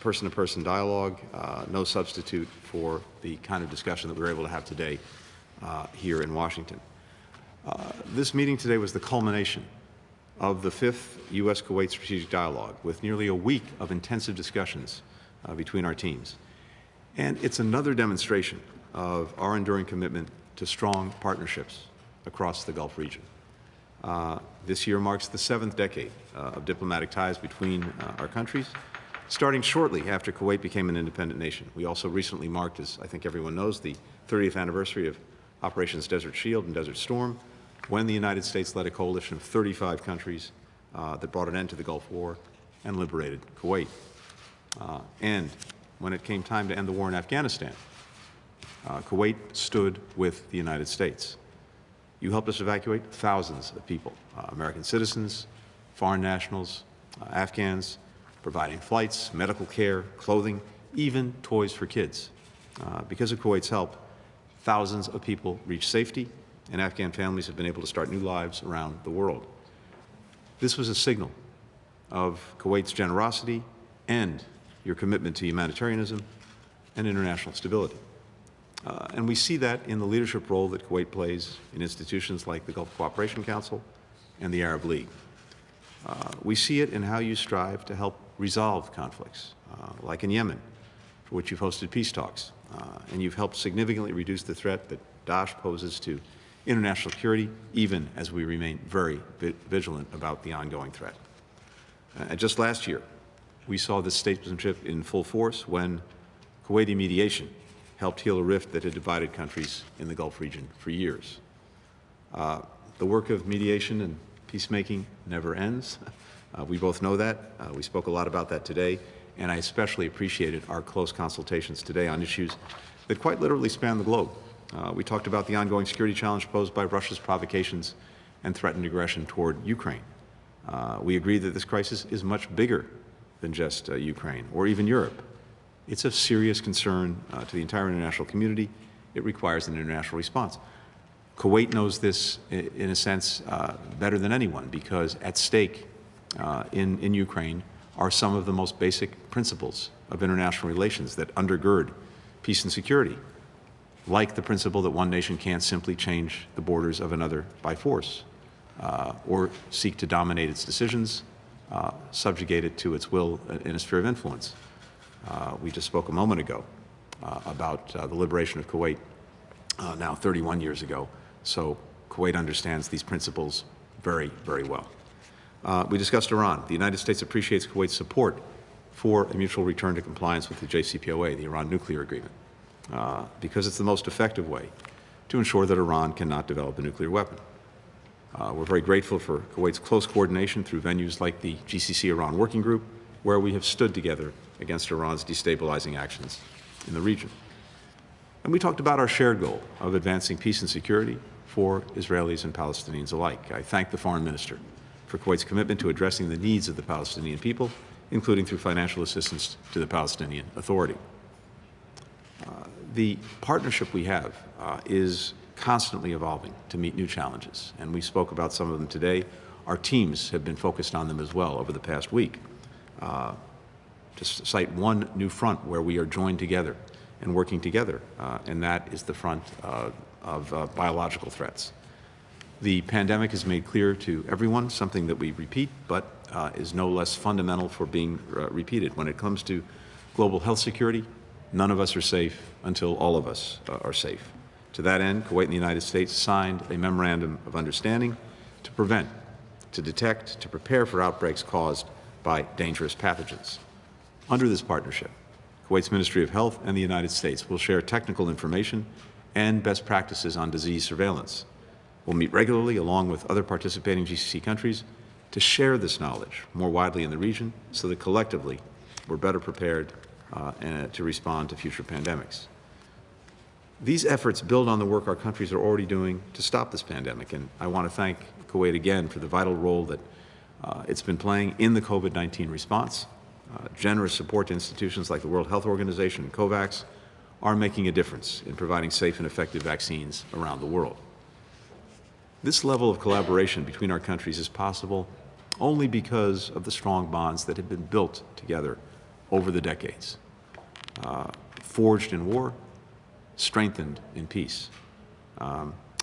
person-to-person dialogue, no substitute for the kind of discussion that we were able to have today here in Washington. This meeting today was the culmination of the 5th U.S.-Kuwait Strategic Dialogue, with nearly a week of intensive discussions between our teams. And it's another demonstration of our enduring commitment to strong partnerships across the Gulf region. This year marks the 7th decade of diplomatic ties between our countries, starting shortly after Kuwait became an independent nation. We also recently marked, as I think everyone knows, the 30th anniversary of Operations Desert Shield and Desert Storm, when the United States led a coalition of 35 countries that brought an end to the Gulf War and liberated Kuwait. And when it came time to end the war in Afghanistan, Kuwait stood with the United States. You helped us evacuate thousands of people, American citizens, foreign nationals, Afghans, providing flights, medical care, clothing, even toys for kids. Because of Kuwait's help, thousands of people reached safety, and Afghan families have been able to start new lives around the world. This was a signal of Kuwait's generosity and your commitment to humanitarianism and international stability. And we see that in the leadership role that Kuwait plays in institutions like the Gulf Cooperation Council and the Arab League. We see it in how you strive to help resolve conflicts, like in Yemen, for which you've hosted peace talks, and you've helped significantly reduce the threat that Daesh poses to international security, even as we remain very vigilant about the ongoing threat. And just last year, we saw this statesmanship in full force when Kuwaiti mediation helped heal a rift that had divided countries in the Gulf region for years. The work of mediation and peacemaking never ends. We both know that. We spoke a lot about that today, and I especially appreciated our close consultations today on issues that quite literally span the globe. We talked about the ongoing security challenge posed by Russia's provocations and threatened aggression toward Ukraine. We agreed that this crisis is much bigger than just Ukraine or even Europe. It's of serious concern to the entire international community. It requires an international response. Kuwait knows this, in a sense, better than anyone, because at stake in Ukraine are some of the most basic principles of international relations that undergird peace and security, like the principle that one nation can't simply change the borders of another by force or seek to dominate its decisions, subjugate it to its will in a sphere of influence. We just spoke a moment ago about the liberation of Kuwait now 31 years ago, so Kuwait understands these principles very, very well. We discussed Iran. The United States appreciates Kuwait's support for a mutual return to compliance with the JCPOA, the Iran nuclear agreement, because it's the most effective way to ensure that Iran cannot develop a nuclear weapon. We're very grateful for Kuwait's close coordination through venues like the GCC Iran Working Group, where we have stood together against Iran's destabilizing actions in the region. And we talked about our shared goal of advancing peace and security for Israelis and Palestinians alike. I thank the Foreign Minister for Kuwait's commitment to addressing the needs of the Palestinian people, including through financial assistance to the Palestinian Authority. The partnership we have is constantly evolving to meet new challenges, and we spoke about some of them today. Our teams have been focused on them as well over the past week. Just cite one new front where we are joined together and working together, and that is the front of biological threats. The pandemic has made clear to everyone something that we repeat, but is no less fundamental for being repeated. When it comes to global health security, none of us are safe until all of us are safe. To that end, Kuwait and the United States signed a memorandum of understanding to prevent, to detect, to prepare for outbreaks caused by dangerous pathogens. Under this partnership, Kuwait's Ministry of Health and the United States will share technical information and best practices on disease surveillance. We'll meet regularly along with other participating GCC countries to share this knowledge more widely in the region so that collectively we're better prepared to respond to future pandemics. These efforts build on the work our countries are already doing to stop this pandemic, and I want to thank Kuwait again for the vital role that it's been playing in the COVID-19 response. Generous support to institutions like the World Health Organization and COVAX are making a difference in providing safe and effective vaccines around the world. This level of collaboration between our countries is possible only because of the strong bonds that have been built together over the decades, forged in war, strengthened in peace.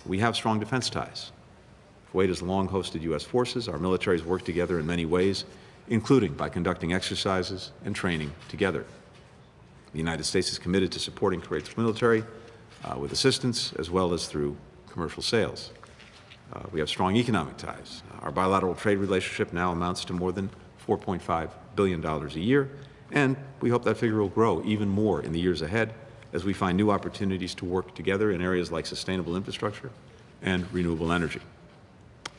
We have strong defense ties. Kuwait has long hosted U.S. forces. Our militaries work together in many ways, including by conducting exercises and training together. The United States is committed to supporting Kuwait's military with assistance as well as through commercial sales. We have strong economic ties. Our bilateral trade relationship now amounts to more than $4.5 billion a year, and we hope that figure will grow even more in the years ahead as we find new opportunities to work together in areas like sustainable infrastructure and renewable energy.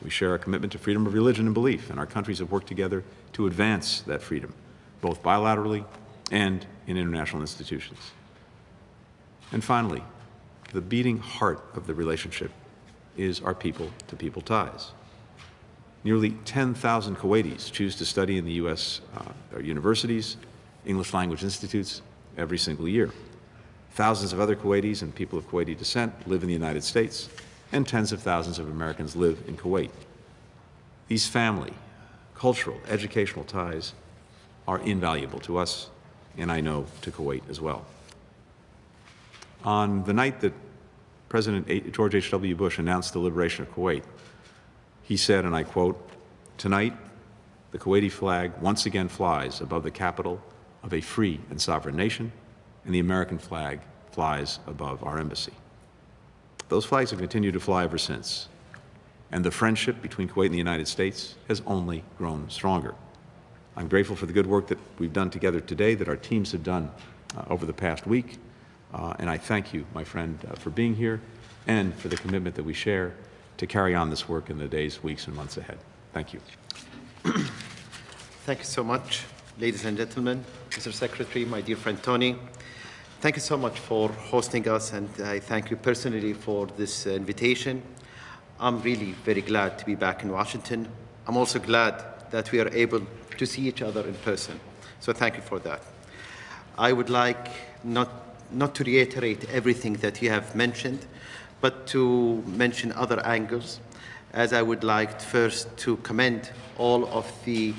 We share a commitment to freedom of religion and belief, and our countries have worked together to advance that freedom, both bilaterally and in international institutions. And finally, the beating heart of the relationship is our people-to-people ties. Nearly 10,000 Kuwaitis choose to study in the U.S. Universities, English language institutes every single year. Thousands of other Kuwaitis and people of Kuwaiti descent live in the United States, and tens of thousands of Americans live in Kuwait. These family, cultural, educational ties are invaluable to us, and I know to Kuwait as well. On the night that President George H.W. Bush announced the liberation of Kuwait, he said, and I quote, "Tonight, the Kuwaiti flag once again flies above the capital of a free and sovereign nation, and the American flag flies above our embassy." Those flags have continued to fly ever since, and the friendship between Kuwait and the United States has only grown stronger. I'm grateful for the good work that we've done together today, that our teams have done over the past week, and I thank you, my friend, for being here and for the commitment that we share to carry on this work in the days, weeks, and months ahead. Thank you. Thank you so much, ladies and gentlemen. Mr. Secretary, my dear friend Tony, thank you so much for hosting us, and I thank you personally for this invitation. I'm really very glad to be back in Washington. I'm also glad that we are able to see each other in person, so thank you for that. I would like not to reiterate everything that you have mentioned, but to mention other angles, as I would like first to commend all of the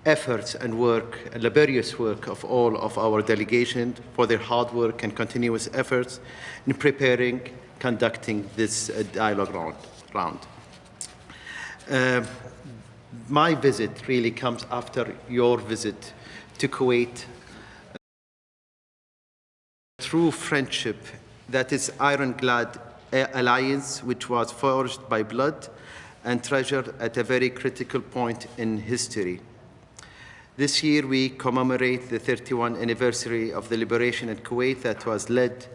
efforts and work, laborious work of all of our delegation for their hard work and continuous efforts in preparing, conducting this dialogue round. My visit really comes after your visit to Kuwait. True friendship that is ironclad alliance which was forged by blood and treasured at a very critical point in history. This year, we commemorate the 31st anniversary of the liberation in Kuwait that was led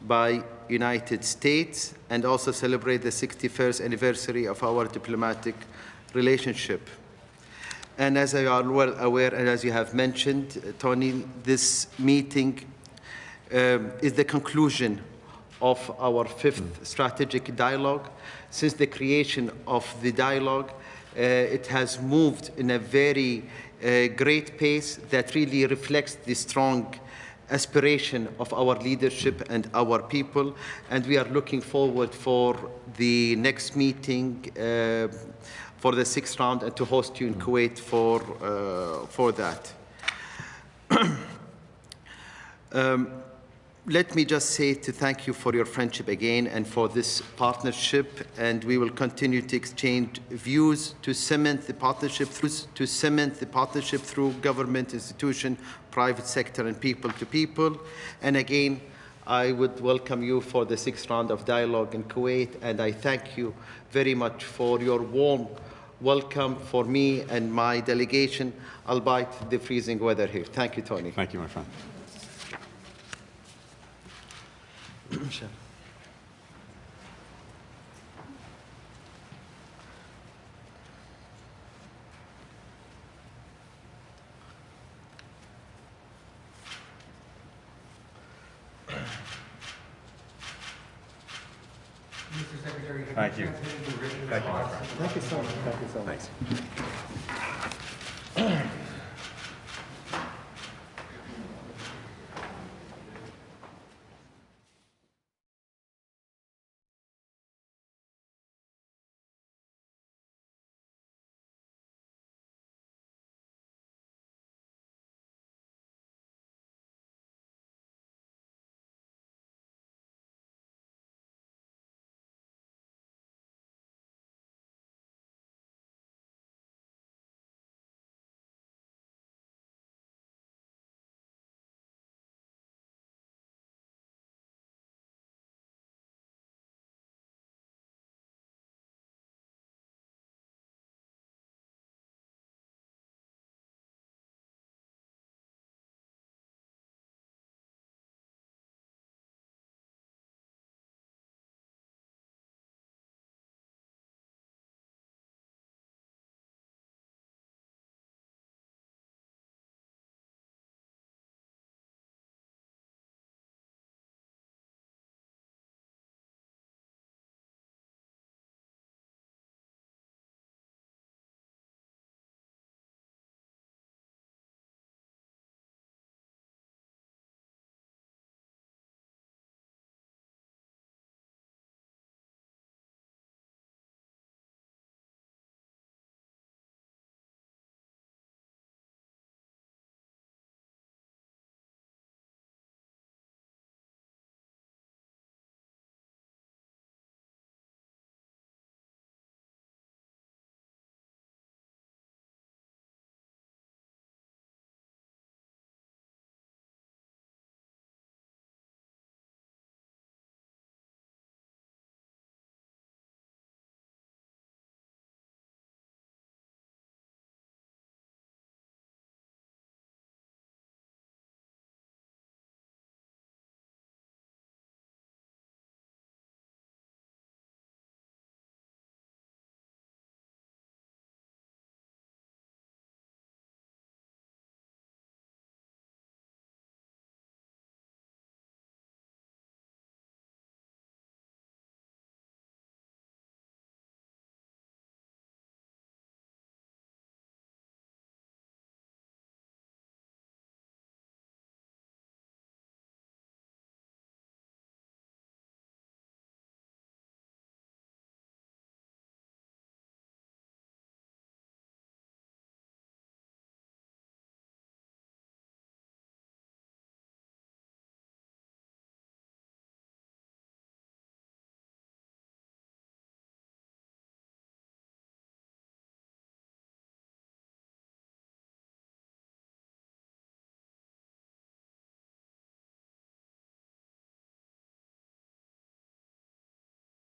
by United States, and also celebrate the 61st anniversary of our diplomatic relationship. And as you are well aware, and as you have mentioned, Tony, this meeting is the conclusion of our fifth strategic dialogue. Since the creation of the dialogue, it has moved in a very great pace that really reflects the strong aspiration of our leadership and our people, and we are looking forward for the next meeting for the sixth round and to host you in Kuwait for that. Let me just say to thank you for your friendship again and for this partnership, and we will continue to exchange views to cement the partnership through government, institution, private sector, and people to people. And again, I would welcome you for the sixth round of dialogue in Kuwait, and I thank you very much for your warm welcome for me and my delegation, albeit the freezing weather here. Thank you, Tony. Thank you, my friend. Sure. Mr. Secretary, thank you. Thank you, my friend. Thank you so much. Thank you so much. Thanks.